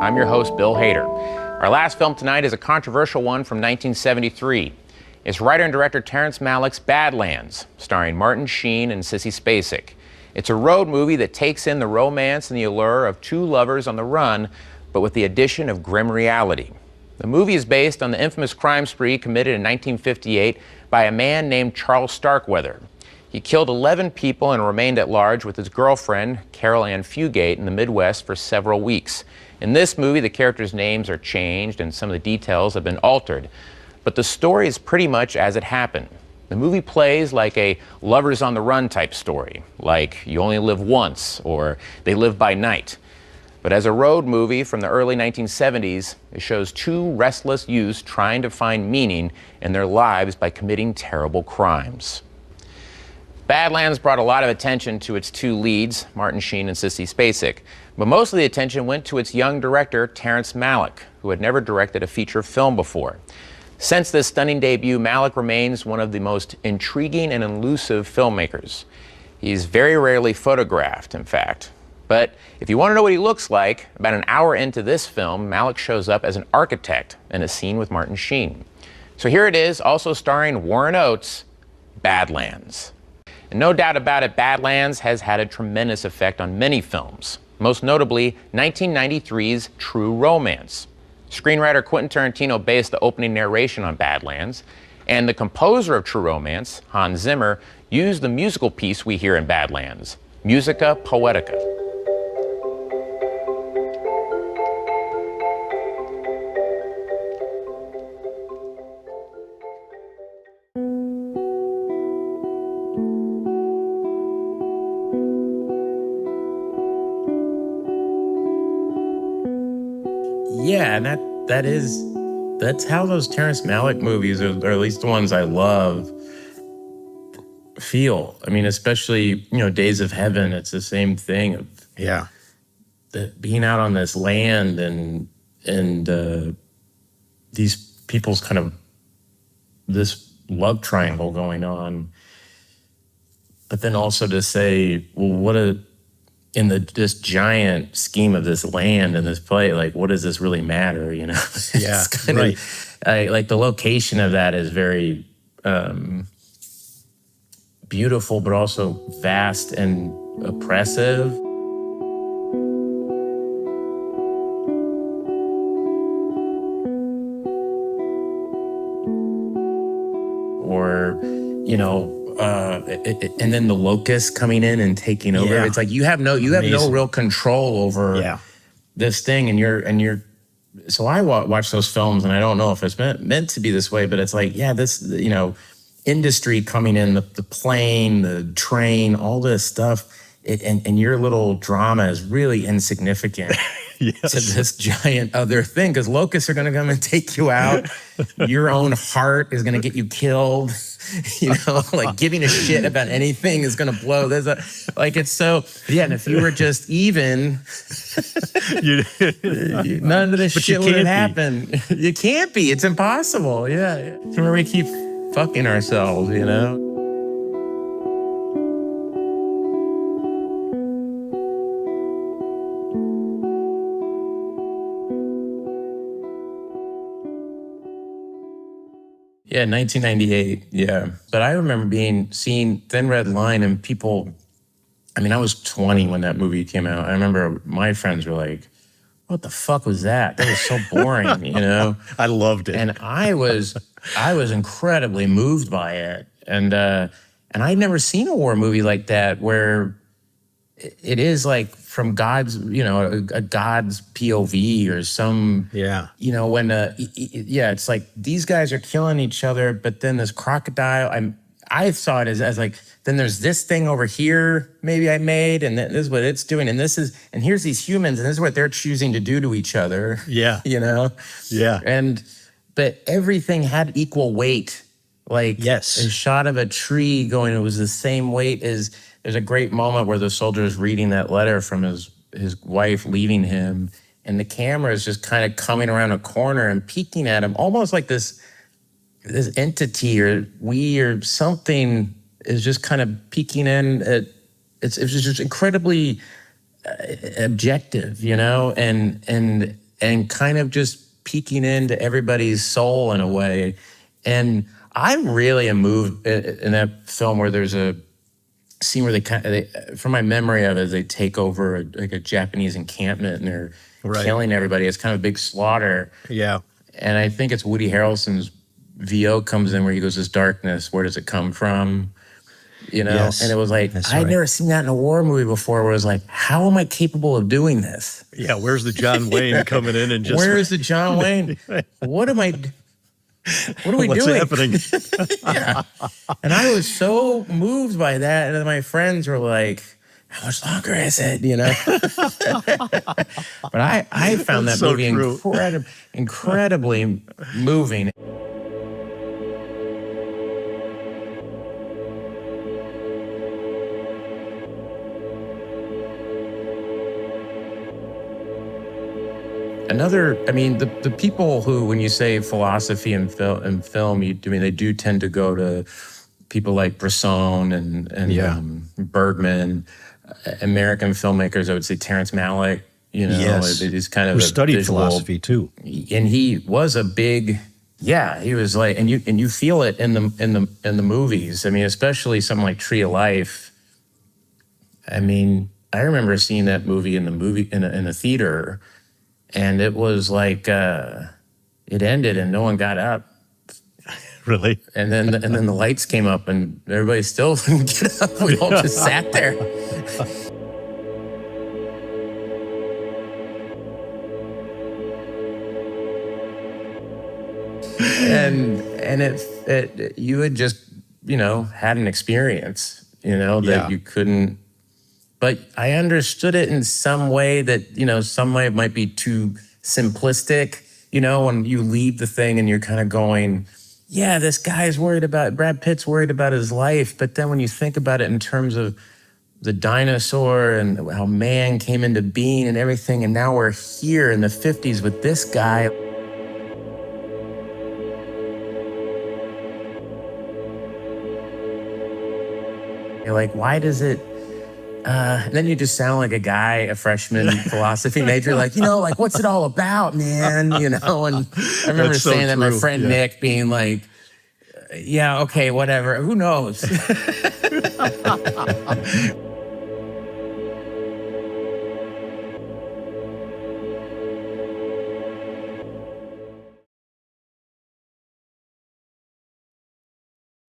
I'm your host, Bill Hader. Our last film tonight is a controversial one from 1973. It's writer and director Terrence Malick's Badlands, starring Martin Sheen and Sissy Spacek. It's a road movie that takes in the romance and the allure of two lovers on the run, but with the addition of grim reality. The movie is based on the infamous crime spree committed in 1958 by a man named Charles Starkweather. He killed 11 people and remained at large with his girlfriend, Carol Ann Fugate, in the Midwest for several weeks. In this movie, the characters' names are changed and some of the details have been altered. But the story is pretty much as it happened. The movie plays like a lovers on the run type story, like You Only Live Once or They Live by Night. But as a road movie from the early 1970s, it shows two restless youths trying to find meaning in their lives by committing terrible crimes. Badlands brought a lot of attention to its two leads, Martin Sheen and Sissy Spacek, but most of the attention went to its young director, Terrence Malick, who had never directed a feature film before. Since this stunning debut, Malick remains one of the most intriguing and elusive filmmakers. He's very rarely photographed, in fact. But if you want to know what he looks like, about an hour into this film, Malick shows up as an architect in a scene with Martin Sheen. So here it is, also starring Warren Oates, Badlands. And no doubt about it, Badlands has had a tremendous effect on many films, most notably 1993's True Romance. Screenwriter Quentin Tarantino based the opening narration on Badlands, and the composer of True Romance, Hans Zimmer, used the musical piece we hear in Badlands, Musica Poetica. Yeah, and that's how those Terrence Malick movies, or at least the ones I love, feel. I mean, especially, Days of Heaven, it's the same thing of being out on this land and these people's kind of this love triangle going on. But then also to say, well, in this giant scheme of this land and this play, like, what does this really matter, Yeah, It's kind of, like the location of that is very beautiful, but also vast and oppressive. Or, and then the locusts coming in and taking over. Yeah. It's like you have no real control over this thing, and you're. So I watch those films, and I don't know if it's meant to be this way, but it's like, this industry coming in, the plane, the train, all this stuff, and your little drama is really insignificant. Yes. To this giant other thing, because locusts are going to come and take you out. Your own heart is going to get you killed. Like giving a shit about anything is going to blow. It's so, and if you were just even, none of this shit would happen. You can't be. It's impossible. Yeah. It's where we keep fucking ourselves, Yeah, 1998, yeah. But I remember seeing Thin Red Line and people, I was 20 when that movie came out. I remember my friends were like, what the fuck was that? That was so boring, I loved it. And I was incredibly moved by it. And I'd never seen a war movie like that where it is like from God's, a God's POV or some, when, it's like these guys are killing each other, but then this crocodile, I saw it as like, then there's this thing over here, maybe I made, and this is what it's doing, and here's these humans, and this is what they're choosing to do to each other. Yeah. Yeah. But everything had equal weight. Like a shot of a tree going, it was the same weight as. There's a great moment where the soldier is reading that letter from his wife leaving him, and the camera is just kind of coming around a corner and peeking at him, almost like this entity or we or something is just kind of peeking in. It's just incredibly objective, and and kind of just peeking into everybody's soul in a way. And I really am moved in that film where there's a scene where from my memory of it, they take over like a Japanese encampment and they're killing everybody. It's kind of a big slaughter. Yeah. And I think it's Woody Harrelson's VO comes in where he goes, this darkness, where does it come from? You know? Yes, and it was like, I'd never seen that in a war movie before where it was like, how am I capable of doing this? Yeah, where's the John Wayne coming in and just... Where is the John Wayne? What are we What's doing? happening? Yeah. And I was so moved by that. And then my friends were like, how much longer is it? You know? But I found that so movie incredibly moving. The people who, when you say philosophy and film, they do tend to go to people like Bresson and Bergman, American filmmakers. I would say Terrence Malick. You know, it's kind of who studied philosophy too, and he was a big. Yeah, he was like, and you feel it in the movies. I mean, especially something like Tree of Life. I mean, I remember seeing that movie in a theater. And it was like it ended and no one got up. Really? And then the lights came up and everybody still didn't get up. We all just sat there. and it you had just, you know, had an experience, you know, that you couldn't. But I understood it in some way that, you know, some way it might be too simplistic, you know, when you leave the thing and you're kind of going, yeah, this guy's Brad Pitt's worried about his life. But then when you think about it in terms of the dinosaur and how man came into being and everything, and now we're here in the 50s with this guy. You're like, why does it... and then you just sound like a guy, a freshman philosophy major, like, you know, like, what's it all about, man? You know, and I remember saying that, my friend Nick being like, yeah, okay, whatever, who knows?